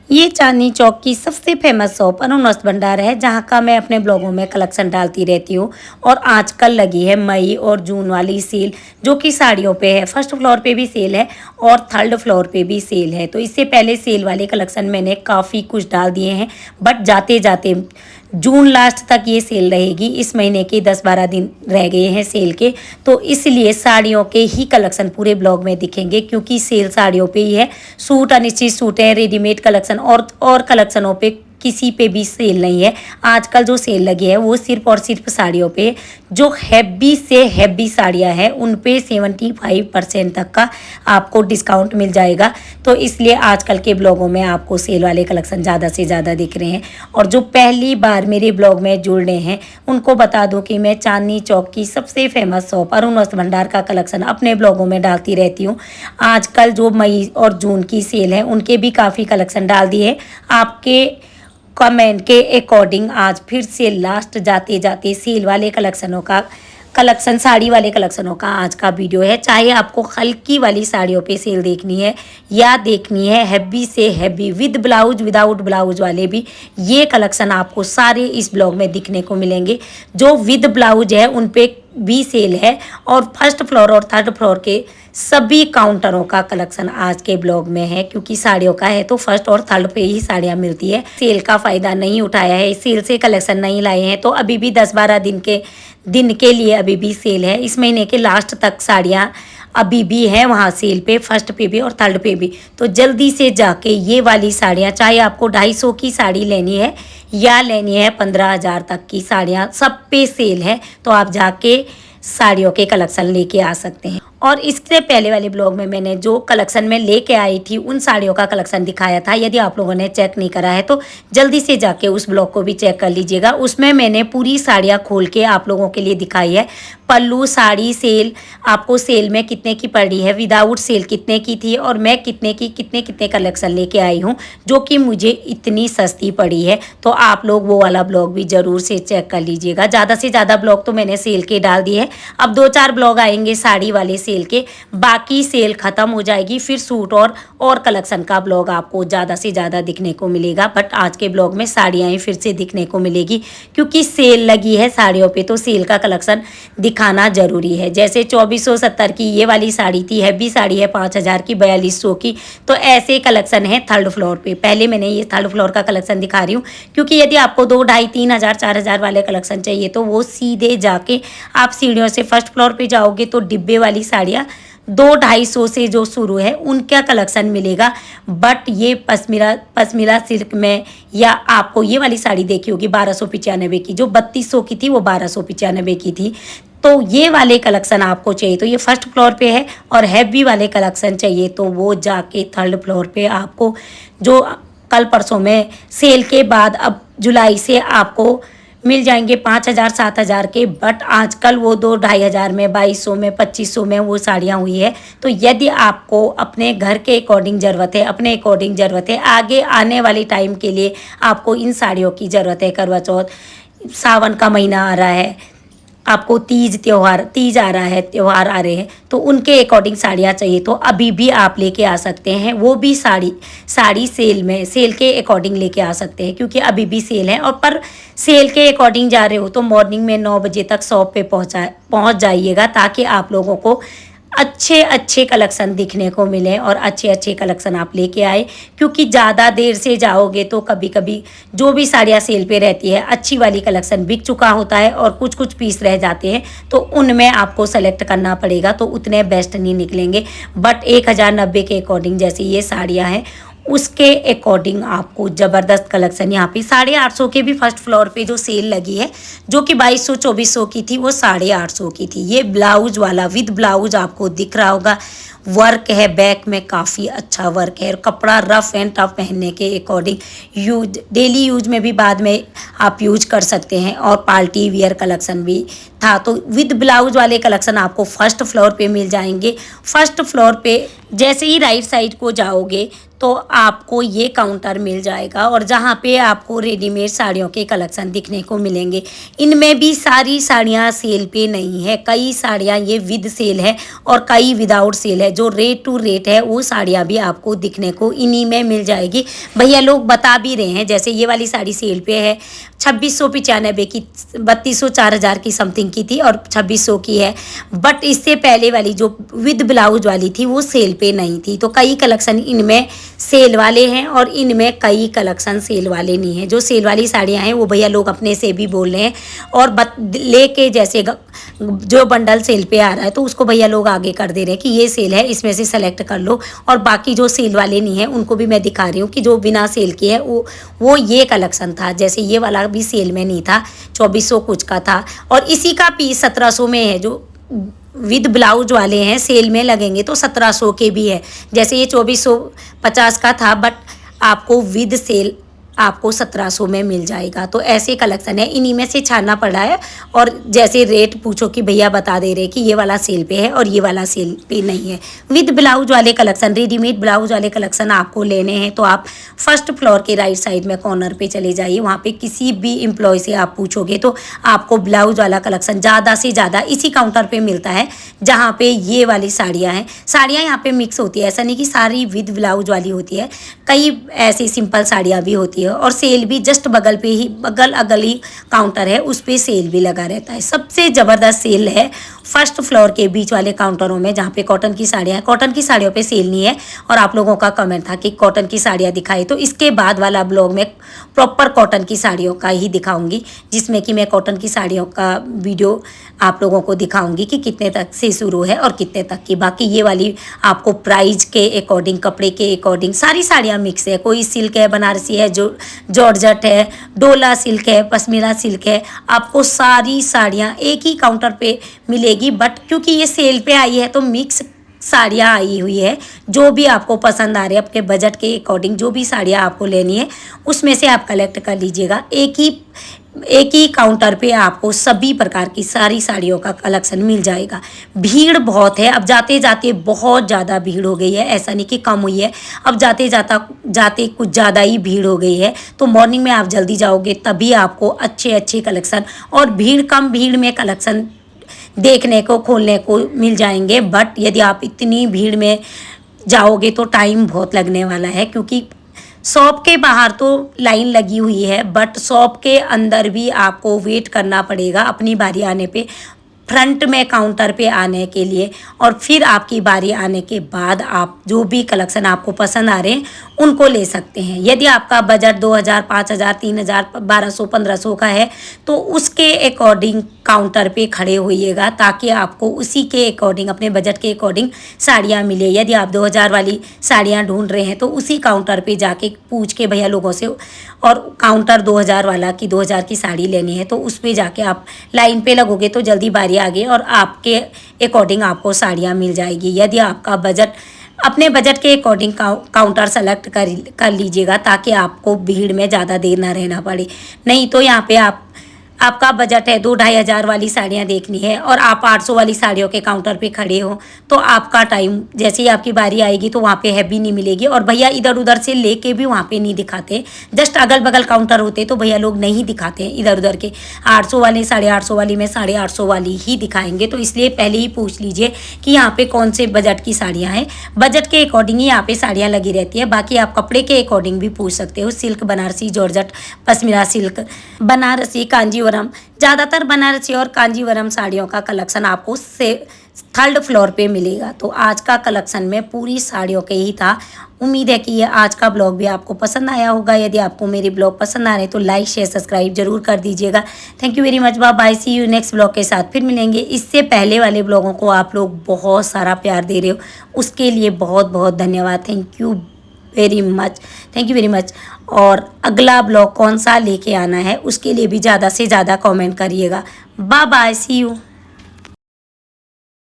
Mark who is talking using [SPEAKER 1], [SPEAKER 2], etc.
[SPEAKER 1] ये चांदनी चौक की सबसे फेमस शॉप अरुण वस्त्र भंडार है, जहाँ का मैं अपने ब्लॉगों में कलेक्शन डालती रहती हूँ। और आजकल लगी है मई और जून वाली सेल, जो कि साड़ियों पे है। फर्स्ट फ्लोर पे भी सेल है और थर्ड फ्लोर पे भी सेल है। तो इससे पहले सेल वाले कलेक्शन मैंने काफ़ी कुछ डाल दिए हैं, बट जाते जाते जून लास्ट तक ये सेल रहेगी। इस महीने के 10-12 दिन रह गए हैं सेल के, तो इसलिए साड़ियों के ही कलेक्शन पूरे ब्लॉग में दिखेंगे, क्योंकि सेल साड़ियों पे ही है। सूट, अनिश्चित सूट है, रेडीमेड कलेक्शन और कलेक्शनों पे किसी पे भी सेल नहीं है। आजकल जो सेल लगी है वो सिर्फ और सिर्फ साड़ियों पे। जो हैवी से हैवी साड़ियाँ हैं उन पे 75% तक का आपको डिस्काउंट मिल जाएगा। तो इसलिए आजकल के ब्लॉगों में आपको सेल वाले कलेक्शन ज़्यादा से ज़्यादा दिख रहे हैं। और जो पहली बार मेरे ब्लॉग में जुड़ रहे हैं उनको बता दूं कि मैं चांदनी चौक की सबसे फेमस शॉप अरुण वस्त्र भंडार का कलेक्शन अपने ब्लॉगों में डालती रहती हूँ। आजकल जो मई और जून की सेल है उनके भी काफ़ी कलेक्शन डाल दिए हैं। आपके कमेंट के अकॉर्डिंग आज फिर से लास्ट जाते जाते सेल वाले कलेक्शन साड़ी वाले कलेक्शनों का आज का वीडियो है। चाहे आपको हल्की वाली साड़ियों पे सेल देखनी है या देखनी है हैवी से heavy with blouse without blouse वाले भी, ये कलेक्शन आपको सारे इस ब्लॉग में दिखने को मिलेंगे। जो विद ब्लाउज है उन पे भी सेल है और फर्स्ट फ्लोर और थर्ड फ्लोर के सभी काउंटरों का कलेक्शन आज के ब्लॉग में है, क्योंकि साड़ियों का है तो फर्स्ट और थर्ड पे ही साड़ियाँ मिलती है। सेल का फ़ायदा नहीं उठाया है, सेल से कलेक्शन नहीं लाए हैं तो अभी भी 10-12 दिन के लिए अभी भी सेल है। इस महीने के लास्ट तक साड़ियाँ अभी भी हैं वहाँ सेल पे, फर्स्ट पे भी और थर्ड पे भी। तो जल्दी से जाके ये वाली साड़ियाँ, चाहे आपको 250 की साड़ी लेनी है या लेनी है 15,000 तक की साड़ियाँ, सब पे सेल है। तो आप जाके साड़ियों के कलेक्शन लेके आ सकते हैं। और इससे पहले वाले ब्लॉग में मैंने जो कलेक्शन में लेके आई थी उन साड़ियों का कलेक्शन दिखाया था। यदि आप लोगों ने चेक नहीं करा है तो जल्दी से जाके उस ब्लॉग को भी चेक कर लीजिएगा। उसमें मैंने पूरी साड़ियाँ खोल के आप लोगों के लिए दिखाई है। पल्लू साड़ी सेल आपको सेल में कितने की पड़ रही है, विदाउट सेल कितने की थी, और मैं कितने कलेक्शन लेके आई हूँ जो कि मुझे इतनी सस्ती पड़ी है। तो आप लोग वो वाला ब्लॉग भी ज़रूर से चेक कर लीजिएगा। ज़्यादा से ज़्यादा ब्लॉग तो मैंने सेल के डाल दिए हैं। अब 2-4 ब्लॉग आएंगे साड़ी वाले सेल के, बाकी सेल ख़त्म हो जाएगी, फिर सूट और कलेक्शन का ब्लॉग आपको ज़्यादा से ज़्यादा दिखने को मिलेगा। बट आज के ब्लॉग में साड़ियाँ ही फिर से दिखने को मिलेगी, क्योंकि सेल लगी है साड़ियों पे, तो सेल का कलेक्शन दिखाना ज़रूरी है। जैसे 2470 की ये वाली साड़ी थी, हैवी साड़ी है 5000 की, 4200 की। तो ऐसे कलेक्शन है थर्ड फ्लोर पे। पहले मैंने ये थर्ड फ्लोर का कलेक्शन दिखा रही हूँ, क्योंकि यदि आपको 2, 2.5, 3,000, 4,000 वाले कलेक्शन चाहिए तो वो सीधे जाके आप सीढ़ियों से फर्स्ट फ्लोर पे जाओगे तो डिब्बे वाली साड़ियाँ 2-250 से जो शुरू है उनका कलेक्शन मिलेगा। बट ये पश्मीना सिल्क में, या आपको ये वाली साड़ी देखी होगी 1295 की, जो 3200 की थी वो 1295 की थी। तो ये वाले कलेक्शन आपको चाहिए तो ये फर्स्ट फ्लोर पे है, और हैवी वाले कलेक्शन चाहिए तो वो जाके थर्ड फ्लोर पे आपको, जो कल परसों में सेल के बाद अब जुलाई से आपको मिल जाएंगे 5,000 7,000 के। बट आजकल वो 2-2.5 में, 2200 में, 2500 में वो साड़ियाँ हुई है। तो यदि आपको अपने घर के अकॉर्डिंग ज़रूरत है, अपने अकॉर्डिंग ज़रूरत है, आगे आने वाली टाइम के लिए आपको इन साड़ियों की ज़रूरत है, करवा चौथ, सावन का महीना आ रहा है, आपको तीज आ रहा है, त्यौहार आ रहे हैं, तो उनके अकॉर्डिंग साड़ियाँ चाहिए तो अभी भी आप लेके आ सकते हैं। वो भी साड़ी सेल के अकॉर्डिंग लेके आ सकते हैं, क्योंकि अभी भी सेल है। और पर सेल के अकॉर्डिंग जा रहे हो तो मॉर्निंग में 9 बजे तक शॉप पे पहुँच जाइएगा, ताकि आप लोगों को अच्छे कलेक्शन दिखने को मिले और अच्छे कलेक्शन आप लेके आए। क्योंकि ज़्यादा देर से जाओगे तो कभी कभी जो भी साड़ियाँ सेल पे रहती है, अच्छी वाली कलेक्शन बिक चुका होता है और कुछ पीस रह जाते हैं, तो उनमें आपको सेलेक्ट करना पड़ेगा, तो उतने बेस्ट नहीं निकलेंगे। बट 1090 के अकॉर्डिंग जैसे ये साड़ियाँ हैं उसके अकॉर्डिंग आपको ज़बरदस्त कलेक्शन यहाँ पे 850 के भी फर्स्ट फ्लोर पे जो सेल लगी है, जो कि 2200-2400 की थी, वो 850 की थी। ये ब्लाउज वाला विद ब्लाउज आपको दिख रहा होगा, वर्क है, बैक में काफ़ी अच्छा वर्क है, और कपड़ा रफ़ एंड टफ पहनने के अकॉर्डिंग डेली यूज में भी बाद में आप यूज कर सकते हैं। और पार्टी वियर कलेक्शन भी था, तो विद ब्लाउज वाले कलेक्शन आपको फर्स्ट फ्लोर पे मिल जाएंगे। फर्स्ट फ्लोर पे जैसे ही राइट साइड को जाओगे तो आपको ये काउंटर मिल जाएगा और जहाँ पे आपको रेडीमेड साड़ियों के कलेक्शन दिखने को मिलेंगे। इनमें भी सारी साड़ियाँ सेल पे नहीं है, कई साड़ियाँ ये विद सेल है और कई विदाउट सेल है। जो रेट टू रेट है वो साड़ियाँ भी आपको दिखने को इन्हीं में मिल जाएगी। भैया लोग बता भी रहे हैं, जैसे ये वाली साड़ी सेल पे है 2695 की, 3200 4000 की समथिंग की थी और 2600 की है। बट इससे पहले वाली जो विद ब्लाउज वाली थी वो सेल पे नहीं थी। तो कई कलेक्शन इनमें सेल वाले हैं और इनमें कई कलेक्शन सेल वाले नहीं हैं। जो सेल वाली साड़ियाँ हैं वो भैया लोग अपने से भी बोल रहे हैं और लेके जैसे जो बंडल सेल पे आ रहा है तो उसको भैया लोग आगे कर दे रहे हैं कि ये सेल है, इसमें से सेलेक्ट कर लो। और बाकी जो सेल वाले नहीं हैं उनको भी मैं दिखा रही हूँ कि जो बिना सेल के है वो ये कलेक्शन था। जैसे ये वाला भी सेल में नहीं था, 2400 कुछ का था और इसी का पीस 1700 में है। जो विद ब्लाउज वाले हैं सेल में लगेंगे तो 1700 के भी है। जैसे ये 2450 का था बट आपको विद सेल आपको 1700 में मिल जाएगा। तो ऐसे कलेक्शन है, इन्हीं में से छानना पड़ा है। और जैसे रेट पूछो कि भैया बता दे रहे कि ये वाला सेल पे है और ये वाला सेल पे नहीं है। विद ब्लाउज वाले कलेक्शन, रेडीमेड ब्लाउज वाले कलेक्शन आपको लेने हैं तो आप फर्स्ट फ्लोर के राइट साइड में कॉर्नर पे चले जाइए। वहाँ पे किसी भी एम्प्लॉय से आप पूछोगे तो आपको ब्लाउज वाला कलेक्शन ज़्यादा से ज़्यादा इसी काउंटर पर मिलता है जहाँ पे ये वाली साड़ियाँ हैं। साड़ियाँ यहाँ पे मिक्स होती है, ऐसा नहीं कि सारी विद ब्लाउज वाली होती है, कई ऐसी सिंपल साड़ियाँ भी होती है। और सेल भी जस्ट बगल पे ही, बगल अगल ही काउंटर है, उस पे सेल भी लगा रहता है। सबसे ज़बरदस्त सेल है फर्स्ट फ्लोर के बीच वाले काउंटरों में जहाँ पे कॉटन की साड़ियाँ हैं। कॉटन की साड़ियों पे सेल नहीं है और आप लोगों का कमेंट था कि कॉटन की साड़ियाँ दिखाई, तो इसके बाद वाला ब्लॉग में प्रॉपर कॉटन की साड़ियों का ही दिखाऊंगी, जिसमें कि मैं कॉटन की साड़ियों का वीडियो आप लोगों को दिखाऊंगी कि कितने तक से शुरू है और कितने तक की। बाकी ये वाली आपको प्राइस के अकॉर्डिंग, कपड़े के अकॉर्डिंग सारी साड़ियाँ मिक्स है। कोई सिल्क है, बनारसी है, जो जॉर्जेट है, डोला सिल्क है, पश्मीना सिल्क है, आपको सारी साड़ियाँ एक ही काउंटर पे मिलेगी। बट क्योंकि ये सेल पे आई है तो मिक्स साड़ियाँ आई हुई है। जो भी आपको पसंद आ रही है आपके बजट के अकॉर्डिंग, जो भी साड़ियाँ आपको लेनी है उसमें से आप कलेक्ट कर लीजिएगा। एक ही काउंटर पे आपको सभी प्रकार की सारी साड़ियों का कलेक्शन मिल जाएगा। भीड़ बहुत है, अब जाते जाते बहुत ज़्यादा भीड़ हो गई है, ऐसा नहीं कि कम हुई है, अब जाते कुछ ज़्यादा ही भीड़ हो गई है। तो मॉर्निंग में आप जल्दी जाओगे तभी आपको अच्छे कलेक्शन और कम भीड़ में कलेक्शन देखने को, खोलने को मिल जाएंगे। बट यदि आप इतनी भीड़ में जाओगे तो टाइम बहुत लगने वाला है, क्योंकि शॉप के बाहर तो लाइन लगी हुई है बट शॉप के अंदर भी आपको वेट करना पड़ेगा अपनी बारी आने पे, फ्रंट में काउंटर पे आने के लिए। और फिर आपकी बारी आने के बाद आप जो भी कलेक्शन आपको पसंद आ रहे हैं उनको ले सकते हैं। यदि आपका बजट 2000, 5000, 3000, 1200, 1500 का है तो उसके अकॉर्डिंग काउंटर पे खड़े होइएगा ताकि आपको उसी के अकॉर्डिंग, अपने बजट के अकॉर्डिंग साड़ियाँ मिले। यदि आप 2000 वाली साड़ियाँ ढूंढ रहे हैं तो उसी काउंटर पे जाके पूछ के भैया लोगों से, और काउंटर 2000 वाला की 2000 की साड़ी लेनी है तो उस पर जाके आप लाइन पे लगोगे तो जल्दी बारी आ गई और आपके अकॉर्डिंग आपको साड़ियाँ मिल जाएगी। यदि आपका बजट, अपने बजट के अकॉर्डिंग काउंटर सेलेक्ट कर लीजिएगा ताकि आपको भीड़ में ज़्यादा देर ना रहना पड़े। नहीं तो यहाँ पे आपका बजट है 2-2.5 हज़ार वाली साड़ियाँ देखनी है और आप 800 वाली साड़ियों के काउंटर पे खड़े हो तो आपका टाइम, जैसे ही आपकी बारी आएगी तो वहाँ पे हैवी नहीं मिलेगी। और भैया इधर उधर से लेके भी वहाँ पे नहीं दिखाते, जस्ट अगल बगल काउंटर होते तो भैया लोग नहीं दिखाते हैं इधर उधर के। 800 वाले, 850 वाली में 850 वाली ही दिखाएंगे। तो इसलिए पहले ही पूछ लीजिए कि यहाँ पे कौन से बजट की साड़ियाँ हैं। बजट के अकॉर्डिंग ही यहाँ पे साड़ियाँ लगी रहती है। बाकी आप कपड़े के अकॉर्डिंग भी पूछ सकते हो। Silk, Banarasi, georgette, pashmina silk, Banarasi, Kanjeevaram, ज़्यादातर बनारसी और कांजीवरम साड़ियों का कलेक्शन आपको थर्ड फ्लोर पे मिलेगा। तो आज का कलेक्शन में पूरी साड़ियों के ही था। उम्मीद है कि ये आज का ब्लॉग भी आपको पसंद आया होगा। यदि आपको मेरे ब्लॉग पसंद आ रहे हैं तो लाइक, शेयर, सब्सक्राइब जरूर कर दीजिएगा। Thank you very much, bye bye, see you next blog के साथ फिर मिलेंगे। इससे पहले वाले ब्लॉगों को आप लोग बहुत सारा प्यार दे रहे हो, उसके लिए बहुत बहुत धन्यवाद। Thank you very much. और अगला ब्लॉग कौन सा लेके आना है उसके लिए भी ज़्यादा से ज़्यादा कमेंट करिएगा। Bye bye, see you.